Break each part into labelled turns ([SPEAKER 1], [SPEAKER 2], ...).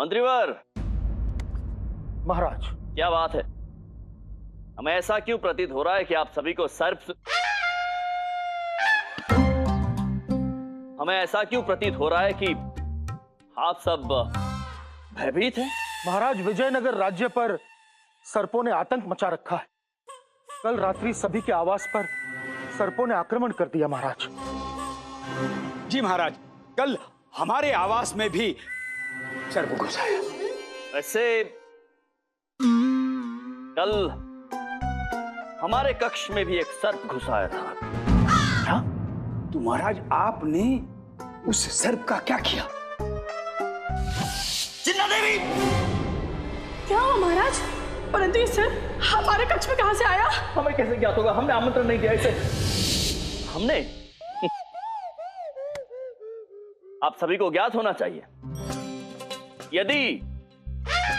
[SPEAKER 1] मंत्रीवर।
[SPEAKER 2] महाराज।
[SPEAKER 1] क्या बात है? हमें ऐसा क्यों प्रतीत हो रहा है कि आप सभी को हमें ऐसा क्यों प्रतीत हो रहा है कि आप सब भयभीत हैं?
[SPEAKER 2] महाराज, विजयनगर राज्य पर सर्पों ने आतंक मचा रखा है। कल रात्रि सभी के आवास पर सर्पों ने आक्रमण कर दिया महाराज।
[SPEAKER 3] जी महाराज, कल हमारे आवास में भी सर्प घुस आया।
[SPEAKER 1] वैसे कल हमारे कक्ष में भी एक सर्प घुस आया था।
[SPEAKER 3] क्या? तो महाराज आपने उस सर्प का क्या किया? चिन्ना देवी!
[SPEAKER 4] क्या हुआ महाराज? परंतु ये सर्प हमारे कक्ष में कहां से आया?
[SPEAKER 1] हमें कैसे ज्ञात होगा? हमने आमंत्रण नहीं दिया इसे। हमने आप सभी को ज्ञात होना चाहिए, यदि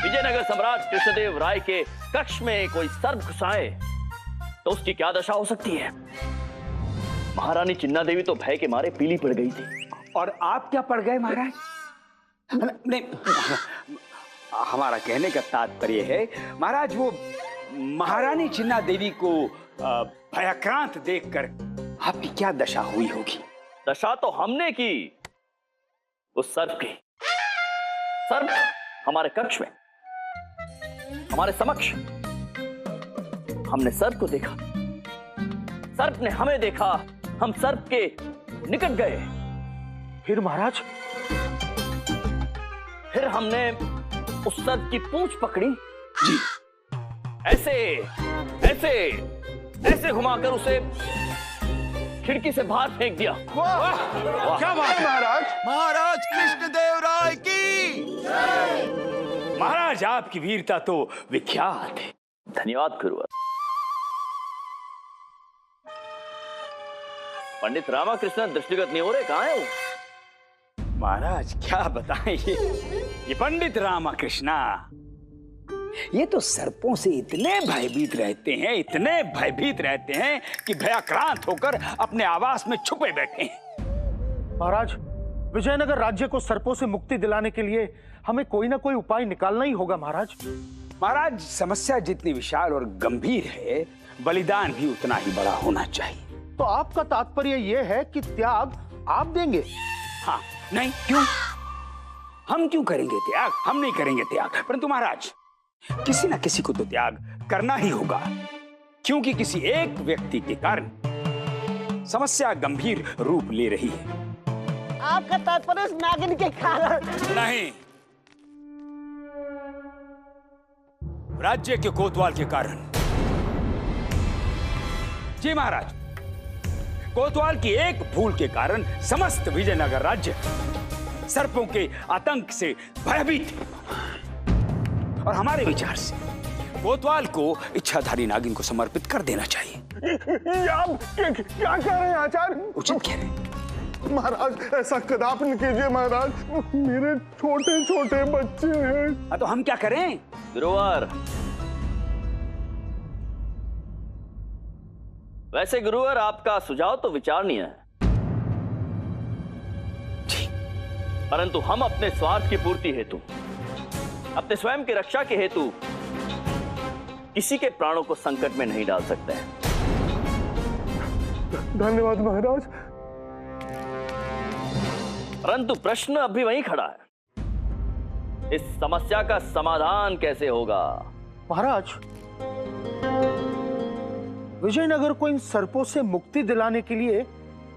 [SPEAKER 1] विजयनगर सम्राट कृष्णदेव राय के कक्ष में कोई सर्प घुसाए तो उसकी क्या दशा हो सकती है। महारानी चिन्ना देवी तो भय के मारे पीली पड़ गई थी।
[SPEAKER 3] और आप क्या पड़ गए महाराज? नहीं, हमारा कहने का तात्पर्य है महाराज, वो महारानी चिन्ना देवी को भयाक्रांत देखकर आपकी क्या दशा हुई होगी?
[SPEAKER 1] दशा तो हमने की उस सर्प की। सर्प हमारे कक्ष में, हमारे समक्ष। हमने सर्प को देखा, सर्प ने हमें देखा, हम सर्प के निकट गए।
[SPEAKER 2] फिर महाराज?
[SPEAKER 1] फिर हमने उस सर्प की पूंछ पकड़ी
[SPEAKER 3] जी।
[SPEAKER 1] ऐसे ऐसे ऐसे घुमाकर उसे खिड़की से बाहर फेंक दिया।
[SPEAKER 3] वाह! क्या बात है महाराज?
[SPEAKER 5] महाराज कृष्णदेव राय की!
[SPEAKER 3] महाराज आपकी वीरता तो विख्यात है।
[SPEAKER 1] धन्यवाद गुरुवर। पंडित रामाकृष्ण दृष्टिगत नहीं हो रहे, कहां है वो?
[SPEAKER 3] महाराज क्या बताएं, ये पंडित रामाकृष्णा ये तो सर्पों से इतने भयभीत रहते हैं, इतने भयभीत रहते हैं कि भयाक्रांत होकर अपने आवास में छुपे बैठे हैं।
[SPEAKER 2] महाराज, विजयनगर राज्य को सर्पों से मुक्ति दिलाने के लिए हमें कोई ना कोई उपाय निकालना ही होगा महाराज।
[SPEAKER 3] महाराज, समस्या जितनी विशाल और गंभीर है, बलिदान भी उतना ही बड़ा होना चाहिए।
[SPEAKER 2] तो आपका तात्पर्य यह है कि त्याग आप देंगे?
[SPEAKER 3] हाँ, नहीं, क्यों? हम क्यों करेंगे त्याग? हम नहीं करेंगे त्याग। परंतु महाराज, किसी ना किसी को तो त्याग करना ही होगा, क्योंकि किसी एक व्यक्ति के कारण समस्या गंभीर रूप ले रही है।
[SPEAKER 6] आपका तात्पर्य उस नागिन के कारण?
[SPEAKER 3] नहीं, राज्य के कोतवाल के कारण। जी महाराज, कोतवाल की एक भूल के कारण समस्त विजयनगर राज्य सर्पों के आतंक से भयभीत है। और हमारे विचार से कोतवाल को इच्छाधारी नागिन को समर्पित कर देना चाहिए।
[SPEAKER 2] आप क्या कह रहे हैं आचार्य?
[SPEAKER 3] उचित कह रहे हैं।
[SPEAKER 2] महाराज, ऐसा कदापि नहीं कीजिए महाराज, मेरे छोटे छोटे बच्चे हैं।
[SPEAKER 3] तो हम क्या करें?
[SPEAKER 1] गुरुवर, वैसे गुरुवर आपका सुझाव तो विचारणीय है, परंतु हम अपने स्वार्थ की पूर्ति हेतु, अपने स्वयं की रक्षा के हेतु किसी के प्राणों को संकट में नहीं डाल सकते हैं।
[SPEAKER 2] धन्यवाद महाराज।
[SPEAKER 1] परंतु प्रश्न अभी वहीं खड़ा है, इस समस्या का समाधान कैसे होगा?
[SPEAKER 2] महाराज, विजयनगर को इन सर्पों से मुक्ति दिलाने के लिए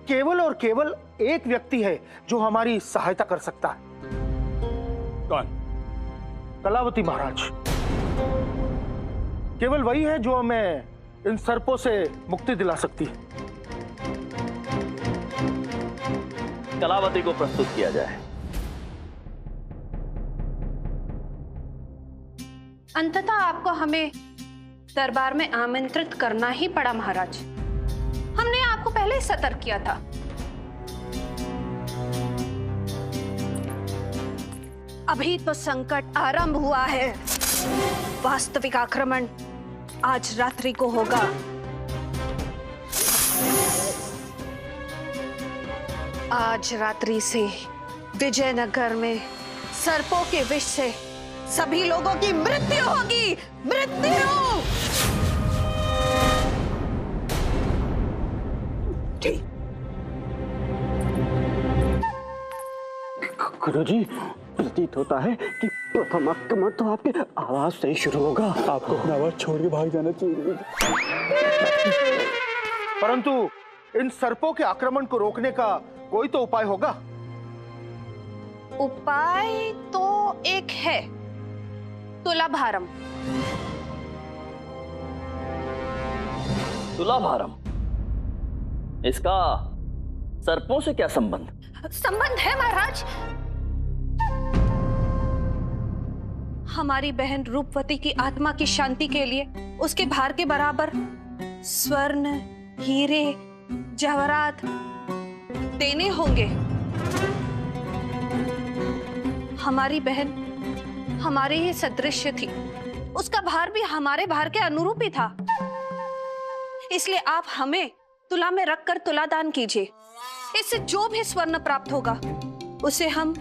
[SPEAKER 2] केवल और केवल एक व्यक्ति है जो हमारी सहायता कर सकता है।
[SPEAKER 3] कौन?
[SPEAKER 2] कलावती महाराज। केवल वही है जो हमें इन सर्पों से मुक्ति दिला सकती है।
[SPEAKER 1] कलावती को प्रस्तुत किया जाए।
[SPEAKER 4] अंततः आपको हमें दरबार में आमंत्रित करना ही पड़ा महाराज। हमने आपको पहले ही सतर्क किया था। अभी तो संकट आरंभ हुआ है, वास्तविक आक्रमण आज रात्रि को होगा। आज रात्रि से विजयनगर में सर्पों के विष से सभी लोगों की मृत्यु होगी, मृत्यु।
[SPEAKER 6] गुरुजी, प्रतीत होता है कि प्रथम आक्रमण तो आपके आवाज से ही शुरू होगा। आपको अपना आवाज छोड़ के भाग जाना चाहिए।
[SPEAKER 2] परंतु इन सर्पों के आक्रमण को रोकने का कोई तो उपाय होगा।
[SPEAKER 4] उपाय तो एक है, तुलाभारम।
[SPEAKER 1] तुलाभारम, इसका सर्पों से क्या संबंध?
[SPEAKER 4] संबंध है महाराज। हमारी बहन रूपवती की आत्मा की शांति के लिए उसके भार के बराबर स्वर्ण, हीरे, जवाहरात देने होंगे। हमारी बहन हमारे ही सदृश्य थी, उसका भार भी हमारे भार के अनुरूप ही था। इसलिए आप हमें तुला में रखकर तुलादान कीजिए। इससे जो भी स्वर्ण प्राप्त होगा उसे हम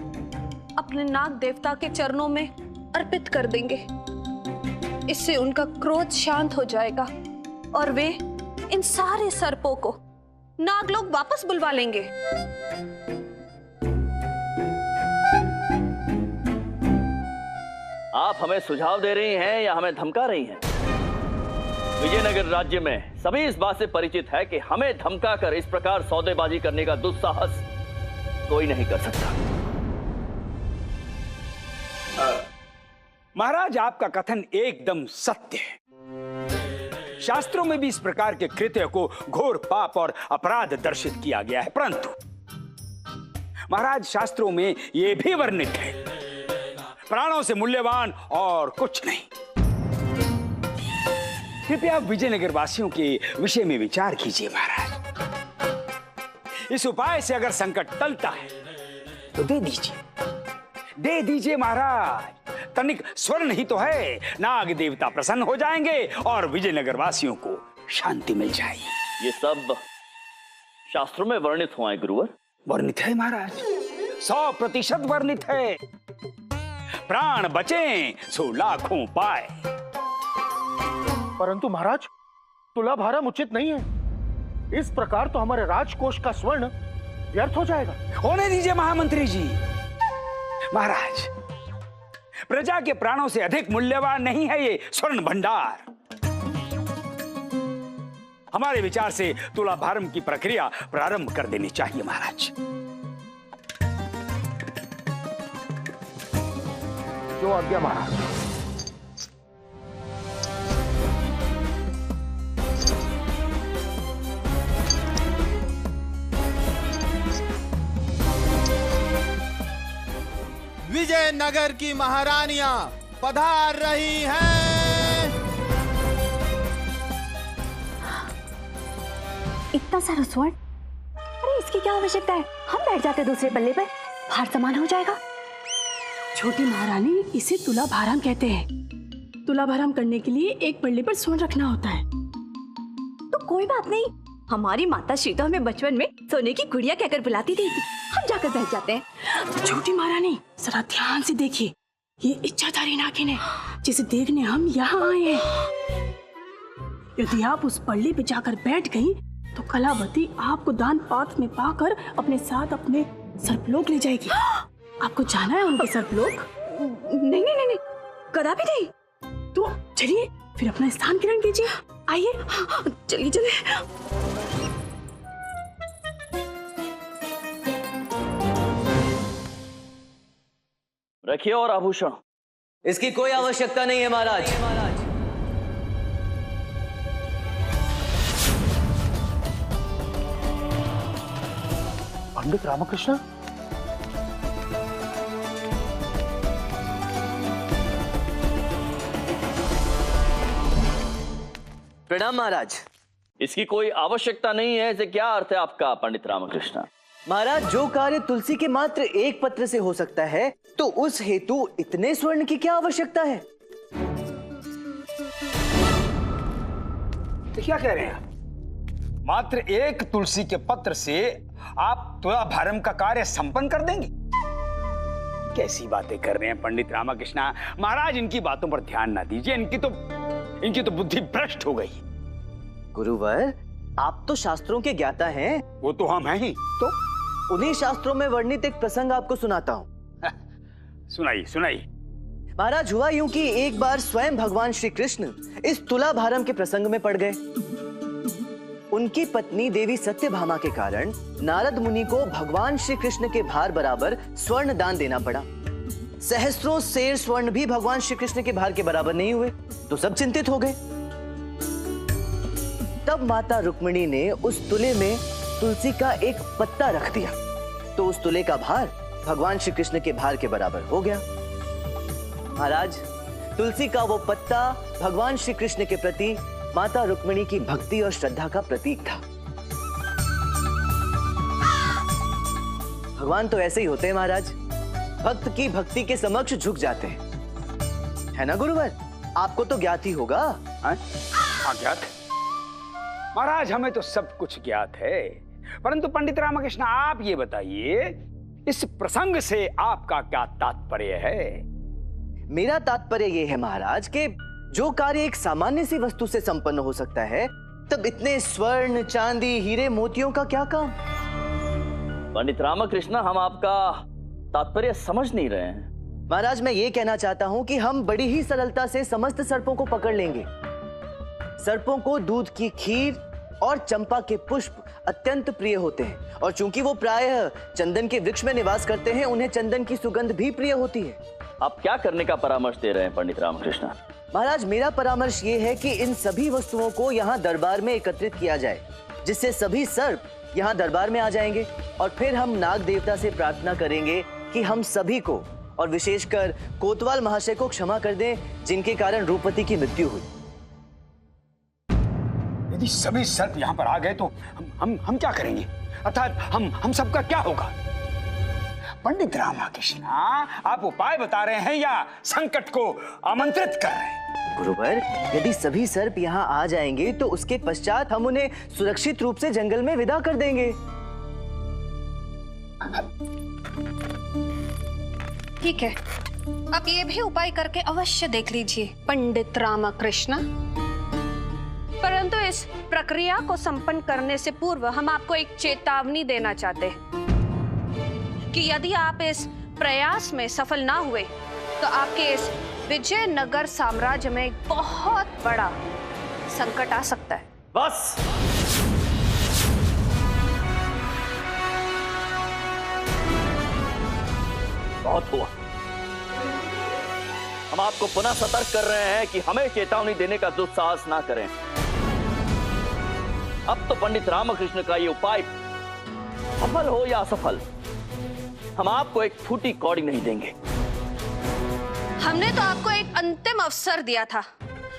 [SPEAKER 4] अपने नाग देवता के चरणों में अर्पित कर देंगे। इससे उनका क्रोध शांत हो जाएगा और वे इन सारे सर्पों को नागलोक वापस बुलवा लेंगे।
[SPEAKER 1] आप हमें सुझाव दे रही हैं या हमें धमका रही हैं? विजयनगर राज्य में सभी इस बात से परिचित है कि हमें धमकाकर इस प्रकार सौदेबाजी करने का दुस्साहस कोई नहीं कर सकता।
[SPEAKER 3] महाराज, आपका कथन एकदम सत्य है। शास्त्रों में भी इस प्रकार के कृत्य को घोर पाप और अपराध दर्शित किया गया है, परंतु महाराज, शास्त्रों में यह भी वर्णित है, प्राणों से मूल्यवान और कुछ नहीं। कृपया विजयनगर वासियों के विषय में विचार कीजिए महाराज। इस उपाय से अगर संकट टलता है तो दे दीजिए महाराज। तनिक स्वर्ण ही तो है, नाग देवता प्रसन्न हो जाएंगे और विजयनगर वासियों को शांति मिल जाएगी।
[SPEAKER 1] ये सब शास्त्रों में वर्णित हुआ है गुरुवर?
[SPEAKER 3] वर्णित है महाराज, 100% वर्णित है। प्राण बचे सो लाखों पाए।
[SPEAKER 2] परंतु महाराज, तुलाभारम उचित नहीं है। इस प्रकार तो हमारे राजकोष का स्वर्ण व्यर्थ हो जाएगा।
[SPEAKER 3] होने दीजिए महामंत्री जी। महाराज, प्रजा के प्राणों से अधिक मूल्यवान नहीं है ये स्वर्ण भंडार। हमारे विचार से तुलाभारम की प्रक्रिया प्रारंभ कर देनी चाहिए महाराज।
[SPEAKER 2] जो आज्ञा महाराज।
[SPEAKER 5] विजयनगर की महारानियां पधार रही हैं।
[SPEAKER 7] इतना सारा स्वर्ण, अरे इसकी क्या आवश्यकता है? हम बैठ जाते दूसरे पल्ले पर, भार समान हो जाएगा।
[SPEAKER 8] छोटी महारानी, इसे तुलाभारम कहते हैं। तुलाभारम करने के लिए एक पल्ले पर स्वर्ण रखना होता है।
[SPEAKER 7] तो कोई बात नहीं, हमारी माता सीता हमें बचपन में सोने की गुड़िया कहकर बुलाती थी। हम जाकर बैठ जाते हैं।
[SPEAKER 8] छोटी महारानी, जरा ध्यान से देखिए, ये इच्छाधारी नागिन है जिसे देखने हम यहाँ आए हैं। यदि आप उस पल्ले पे जाकर बैठ गई तो कलावती आपको दान पात्र में पाकर अपने साथ अपने सर्पलोक ले जाएगी। आपको जाना है उनके सर्पलोक?
[SPEAKER 7] नहीं नहीं नहीं, कदापि नहीं।
[SPEAKER 8] तो चलिए फिर अपना स्थान ग्रहण कीजिए। आइए,
[SPEAKER 7] चलिए चलिए।
[SPEAKER 1] रखिए और आभूषण।
[SPEAKER 9] इसकी कोई आवश्यकता नहीं है महाराज।
[SPEAKER 2] पंडित रामकृष्ण,
[SPEAKER 9] प्रणाम महाराज।
[SPEAKER 1] इसकी कोई आवश्यकता नहीं है, इसे क्या अर्थ है आपका पंडित रामकृष्ण?
[SPEAKER 9] महाराज, जो कार्य तुलसी के मात्र एक पत्र से हो सकता है तो उस हेतु इतने स्वर्ण की क्या आवश्यकता है?
[SPEAKER 3] तो क्या कह रहे हैं? मात्र एक तुलसी के पत्र से आप तुलाभारम का कार्य संपन्न कर देंगे? कैसी बातें कर रहे हैं पंडित रामकृष्णा? महाराज इनकी बातों पर ध्यान ना दीजिए, इनकी तो बुद्धि भ्रष्ट हो गई।
[SPEAKER 9] गुरुवर, आप तो शास्त्रों के ज्ञाता हैं।
[SPEAKER 3] वो तो हम हैं ही।
[SPEAKER 9] तो उन्हीं शास्त्रों में वर्णित एक प्रसंग आपको सुनाता हूँ।
[SPEAKER 3] सुनाइए सुनाइए।
[SPEAKER 9] महाराज, हुआ यूं कि एक बार स्वयं भगवान श्री कृष्ण इस तुला भारम के प्रसंग में पड़ गए। उनकी पत्नी देवी सत्यभामा के कारण नारद मुनि को भगवान श्री कृष्ण के भार बराबर स्वर्ण दान देना पड़ा। सहस्त्रों सेर स्वर्ण भी भगवान श्री कृष्ण के भार के बराबर नहीं हुए, तो सब चिंतित हो गए। तब माता रुक्मिणी ने उस तुले में तुलसी का एक पत्ता रख दिया, तो उस तुले का भार भगवान श्री कृष्ण के भार के बराबर हो गया। महाराज, तुलसी का वो पत्ता भगवान श्री कृष्ण के प्रति माता रुक्मिणी की भक्ति और श्रद्धा का प्रतीक था। भगवान तो ऐसे ही होते हैं महाराज, भक्त की भक्ति के समक्ष झुक जाते हैं, है ना गुरुवर? आपको तो ज्ञात ही होगा।
[SPEAKER 3] हाँ ज्ञात। महाराज, हमें तो सब कुछ ज्ञात है, परंतु पंडित रामकृष्ण आप ये बताइए, इस प्रसंग से आपका क्या तात्पर्य है?
[SPEAKER 9] मेरा तात्पर्य यह है महाराज कि जो कार्य एक सामान्य सी वस्तु से संपन्न हो सकता है, तब इतने स्वर्ण, चांदी, हीरे, मोतियों का क्या काम?
[SPEAKER 1] पंडित रामकृष्ण, हम आपका तात्पर्य समझ नहीं रहे हैं।
[SPEAKER 9] महाराज, मैं ये कहना चाहता हूं कि हम बड़ी ही सरलता से समस्त सर्पों को पकड़ लेंगे। सर्पों को दूध की खीर और चंपा के पुष्प अत्यंत प्रिय होते हैं, और चूंकि वो प्रायः चंदन के वृक्ष में निवास करते हैं, उन्हें चंदन की सुगंध भी प्रिय होती है।
[SPEAKER 1] आप क्या करने का परामर्श दे रहे हैं पंडित रामकृष्ण?
[SPEAKER 9] महाराज, मेरा परामर्श ये है कि इन सभी वस्तुओं को यहाँ दरबार में एकत्रित किया जाए, जिससे सभी सर्प यहाँ दरबार में आ जाएंगे, और फिर हम नाग देवता से प्रार्थना करेंगे कि हम सभी को, और विशेषकर कोतवाल महाशय को क्षमा कर दें, जिनके कारण रूपवती की मृत्यु हुई।
[SPEAKER 3] यदि सभी सर्प यहाँ पर आ गए तो हम क्या करेंगे? अर्थात हम सबका क्या होगा? पंडित रामकृष्ण, आप उपाय बता रहे हैं या संकट को आमंत्रित कर रहे हैं?
[SPEAKER 9] गुरुवर, यदि सभी सर्प यहाँ आ जाएंगे तो उसके पश्चात हम उन्हें सुरक्षित रूप से जंगल में विदा कर देंगे।
[SPEAKER 4] ठीक है, आप ये भी उपाय करके अवश्य देख लीजिए पंडित रामकृष्ण। परंतु इस प्रक्रिया को संपन्न करने से पूर्व हम आपको एक चेतावनी देना चाहते हैं कि यदि आप इस प्रयास में सफल ना हुए तो आपके इस विजयनगर साम्राज्य में एक बहुत बड़ा संकट आ सकता है।
[SPEAKER 1] बस, बहुत हुआ। हम आपको पुनः सतर्क कर रहे हैं कि हमें चेतावनी देने का दुस्साहस ना करें। अब तो पंडित रामकृष्ण का ये उपाय सफल हो या असफल, हम आपको एक फूटी कौड़ी नहीं देंगे।
[SPEAKER 4] हमने तो आपको एक अंतिम अवसर दिया था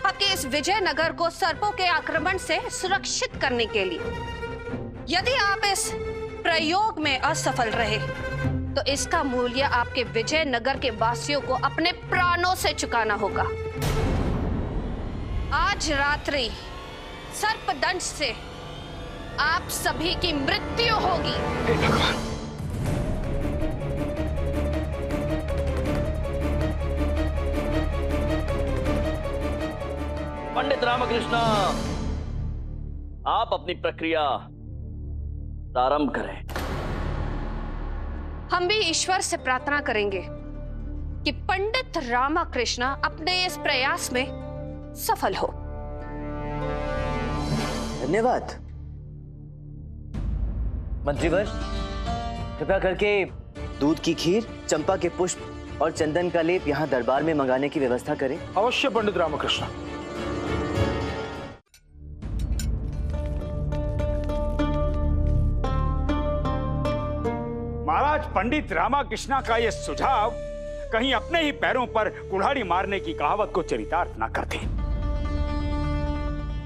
[SPEAKER 4] आपके इस विजयनगर को सर्पों के आक्रमण से सुरक्षित करने के लिए। यदि आप इस प्रयोग में असफल रहे तो इसका मूल्य आपके विजयनगर के वासियों को अपने प्राणों से चुकाना होगा। आज रात्रि सर्पदंश से आप सभी की मृत्यु होगी।
[SPEAKER 3] हे भगवान!
[SPEAKER 1] पंडित रामकृष्ण, आप अपनी प्रक्रिया प्रारंभ करें।
[SPEAKER 4] हम भी ईश्वर से प्रार्थना करेंगे कि पंडित रामकृष्ण अपने इस प्रयास में सफल हो।
[SPEAKER 9] धन्यवाद। मंत्रीवर, कृपया करके दूध की खीर, चंपा के पुष्प और चंदन का लेप यहाँ दरबार में मंगाने की व्यवस्था करें।
[SPEAKER 2] अवश्य पंडित रामकृष्ण।
[SPEAKER 3] महाराज, पंडित रामकृष्ण का यह सुझाव कहीं अपने ही पैरों पर कुल्हाड़ी मारने की कहावत को चरितार्थ ना करते।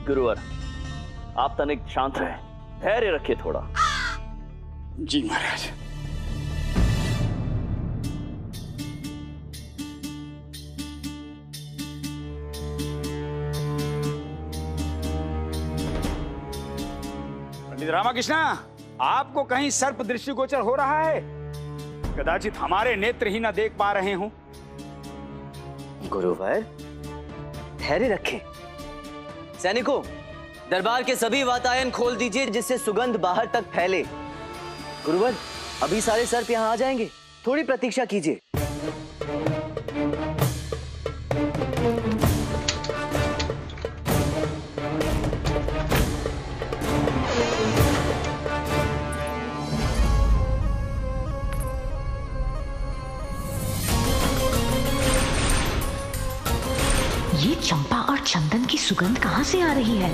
[SPEAKER 1] गुरुवर, आप तनिक शांत रहे, धैर्य रखिए थोड़ा।
[SPEAKER 3] जी महाराज। पंडित रामकृष्ण, आपको कहीं सर्प दृष्टिगोचर हो रहा है? कदाचित हमारे नेत्र ही ना देख पा रहे हों।
[SPEAKER 9] गुरुवर धैर्य रखें। सैनिकों, दरबार के सभी वातायन खोल दीजिए जिससे सुगंध बाहर तक फैले। गुरुवर, अभी सारे सर्प यहाँ आ जाएंगे, थोड़ी प्रतीक्षा कीजिए।
[SPEAKER 10] ये चंपा और चंदन की सुगंध कहाँ से आ रही है?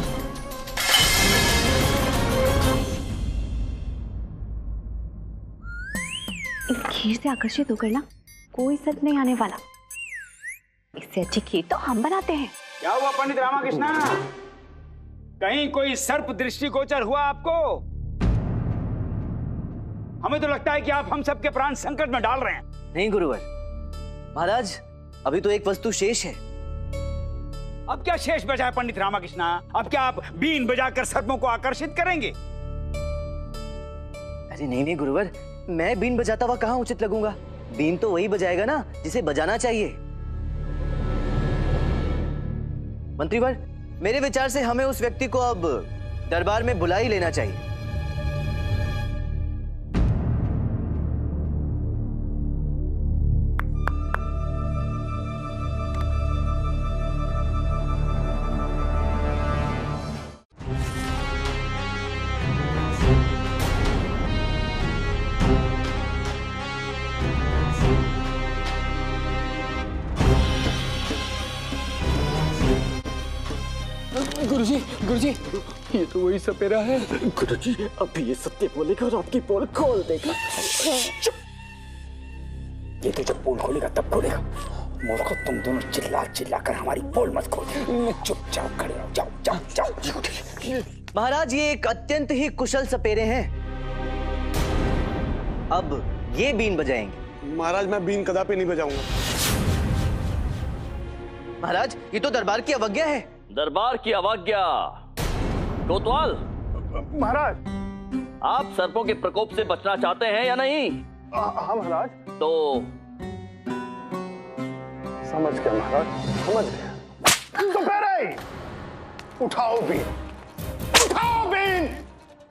[SPEAKER 7] इस खीर से आकर्षित होकर ना कोई सर्प नहीं आने वाला। इससे अच्छी खीर तो हम बनाते हैं।
[SPEAKER 3] क्या हुआ पंडित रामाकृष्णा? कहीं कोई सर्प दृष्टिगोचर हुआ आपको? हमें तो लगता है कि आप हम सबके प्राण संकट में डाल रहे हैं।
[SPEAKER 9] नहीं गुरुवर, महाराज अभी तो एक वस्तु शेष है।
[SPEAKER 3] अब क्या शेष बचा है पंडित रामाकृष्णा? अब क्या आप बीन बजाकर सर्पों को आकर्षित करेंगे?
[SPEAKER 9] अरे नहीं गुरुवर, मैं बीन बजाता हुआ कहाँ उचित लगूंगा? बीन तो वही बजाएगा ना जिसे बजाना चाहिए। मंत्रीवर, मेरे विचार से हमें उस व्यक्ति को अब दरबार में बुला ही लेना चाहिए।
[SPEAKER 6] गुरुजी, ये तो वही सपेरा है। गुरुजी, अभी ये सत्य बोलेगा और आपकी पोल खोल देगा।
[SPEAKER 3] ये तो जब पोल खोलेगा तब खोलेगा। मूर्खों, तुम दोनों चिल्ला कर हमारी पोल मत खोल। चुपचाप खड़े रहो। जाओ जाओ जाओ।
[SPEAKER 9] महाराज, ये एक अत्यंत ही कुशल सपेरे हैं। अब ये बीन बजाएंगे।
[SPEAKER 2] महाराज, मैं बीन कदापि नहीं बजाऊंगा।
[SPEAKER 9] महाराज, ये तो दरबार की अवज्ञा है।
[SPEAKER 1] दरबार की अवज्ञा? कोतवाल,
[SPEAKER 2] महाराज,
[SPEAKER 1] आप सर्पों के प्रकोप से बचना चाहते हैं या नहीं?
[SPEAKER 2] हाँ महाराज।
[SPEAKER 1] तो
[SPEAKER 2] समझ गया महाराज, समझ गया। सपेरे, उठाओ बीन, उठाओ बीन,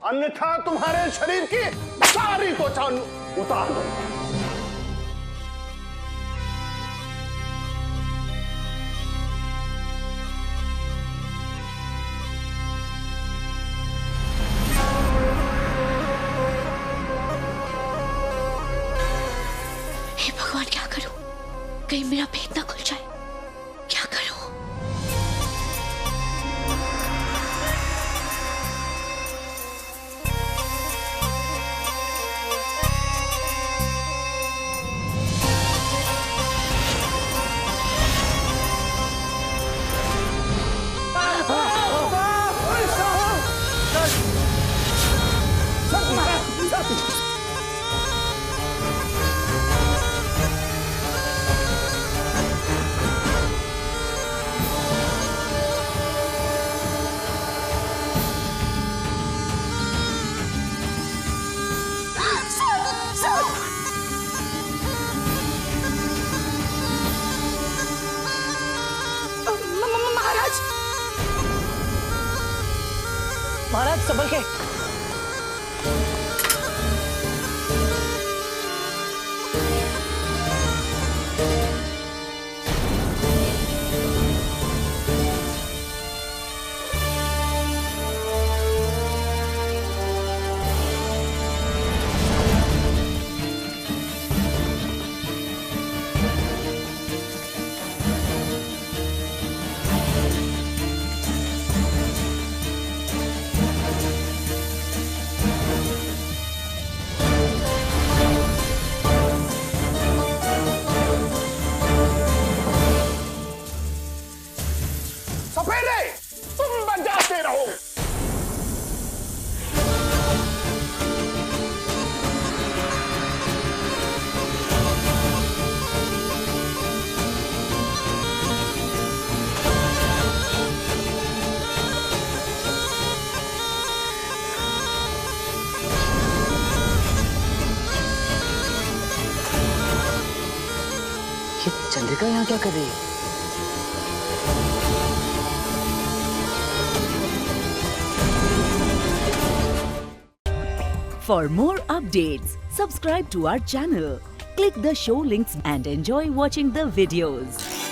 [SPEAKER 2] अन्यथा तुम्हारे शरीर की सारी त्वचा उतार दो।
[SPEAKER 10] भगवान, क्या करूं? कहीं मेरा भेद ना खुल जाए। क्या करूं?
[SPEAKER 9] महाराज, संभल के। राधिका यहाँ क्या कर रही है?
[SPEAKER 11] For more updates, subscribe to our channel, click the show links and enjoy watching the videos.